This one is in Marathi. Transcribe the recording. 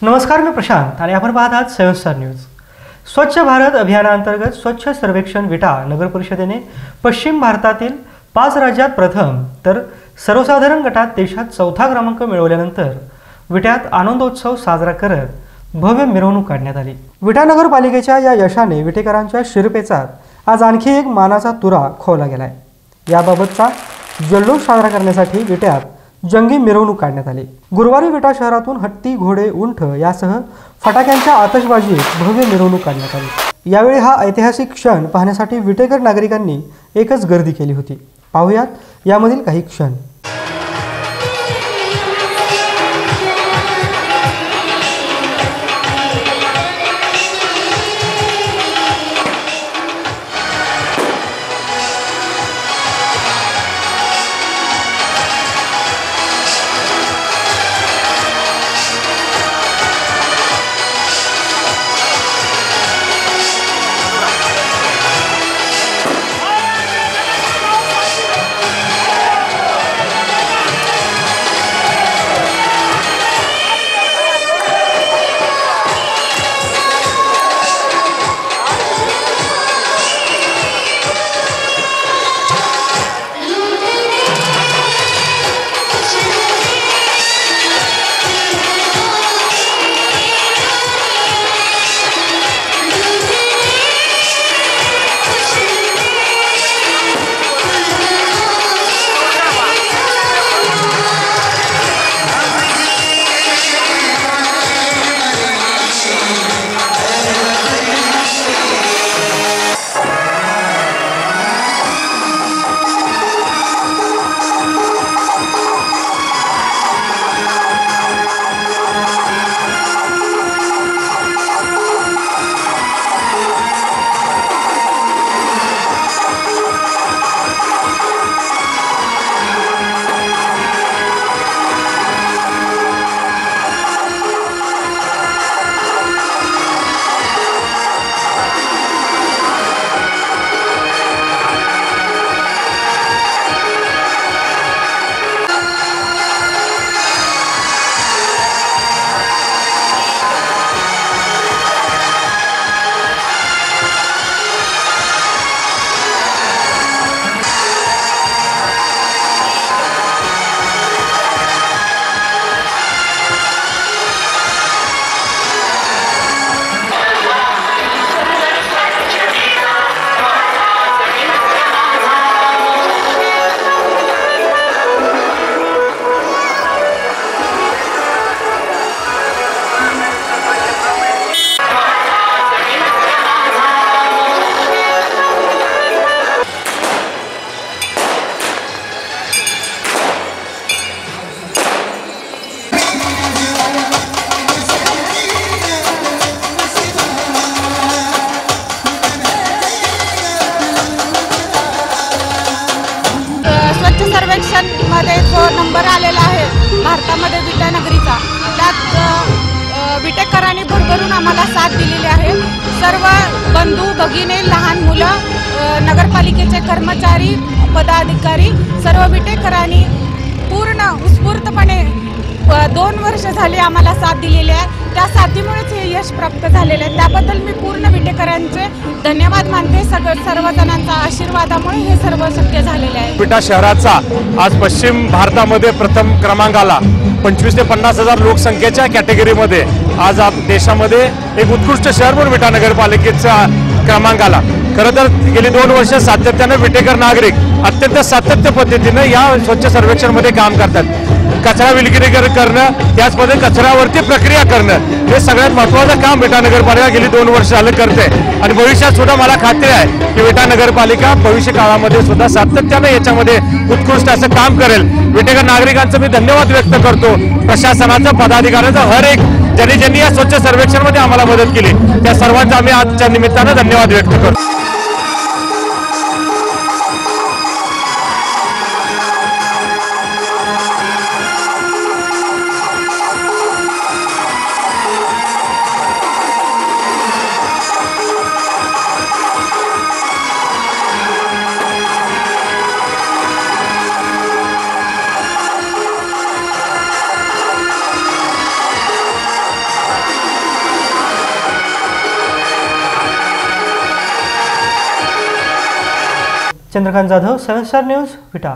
नमस्कार, मी प्रशांत आणि आपण पाहत आहात संयुक्त न्यूज। स्वच्छ भारत अभियानांतर्गत स्वच्छ सर्वेक्षण विटा नगर परिषदेने पश्चिम भारतातील 5 राज्यात प्रथम तर सर्वसाधारण गटात देशात चौथा क्रमांक मिळवल्यानंतर विट्यात आनंदोत्सव साजरा करत भव्य मिरवणूक काढण्यात आली। विटा नगरपालिकेच्या या यशाने विटेकरांच्या शिरपेचात आज आणखी एक मानाचा तुरा खोवला गेलाय। याबाबतचा जल्लोष साजरा करण्यासाठी विट्यात जंगी मिरवणूक काढण्यात आली। गुरुवारी विटा शहरातून हत्ती, घोडे, उंट यासह फटाक्यांच्या आतषबाजीत भव्य मिरवणूक काढण्यात आली। यावेळी हा ऐतिहासिक क्षण पाहण्यासाठी विटेकर नागरिकांनी एकच गर्दी केली होती। पाहूयात यामधील काही क्षण। सर्वेक्षण मध्ये जो नंबर आलेला आहे भारतामध्ये विटा नगरीचा, त्यात विटेकरांनी भरभरून आम्हाला साथ दिलेली आहे। सर्व बंधू भगिनी, लहान मुलं, नगरपालिकेचे कर्मचारी, पदाधिकारी, सर्व विटेकरांनी पूर्ण उत्स्फूर्तपणे 2 वर्ष झाली आम्हाला साथ दिलेली आहे। त्या साथीमुळेच हे यश प्राप्त झालेले आहे। त्याबद्दल मी पूर्ण विटेकरांचे धन्यवाद मानते। सर्वजणांच्या आशीर्वादामुळे हे सर्व शक्य झालेले आहे। विटा शहराचा आज पश्चिम भारतामध्ये प्रथम क्रमांक आला। 25 ते 50 हजार लोकसंख्येच्या कॅटेगरीमध्ये आज देशामध्ये एक उत्कृष्ट शहर म्हणून विटा नगरपालिकेचा क्रमांक आला। खरं तर गेली 2 वर्ष सातत्याने विटेकर नागरिक अत्यंत सातत्य पद्धतीने या स्वच्छ सर्वेक्षणमध्ये काम करतात। कचरा विलगीकरण करणं, त्याचमध्ये कचऱ्यावरती प्रक्रिया करणं, हे सगळ्यात महत्त्वाचं काम विटा नगरपालिका गेली 2 वर्ष झालं करते आणि भविष्यात सुद्धा मला खात्री आहे की विटा नगरपालिका भविष्य काळामध्ये सुद्धा सातत्याने याच्यामध्ये उत्कृष्ट असं काम करेल। विटेकर नागरिकांचं मी धन्यवाद व्यक्त करतो। प्रशासनाचा, पदाधिकाऱ्यांचा, हर एक ज्यांनी या स्वच्छ सर्वेक्षणमध्ये आम्हाला मदत केली त्या सर्वांचा आम्ही आजच्या निमित्तानं धन्यवाद व्यक्त करतो। चंद्रकांत जाधव, 7 स्टार न्यूज, विटा.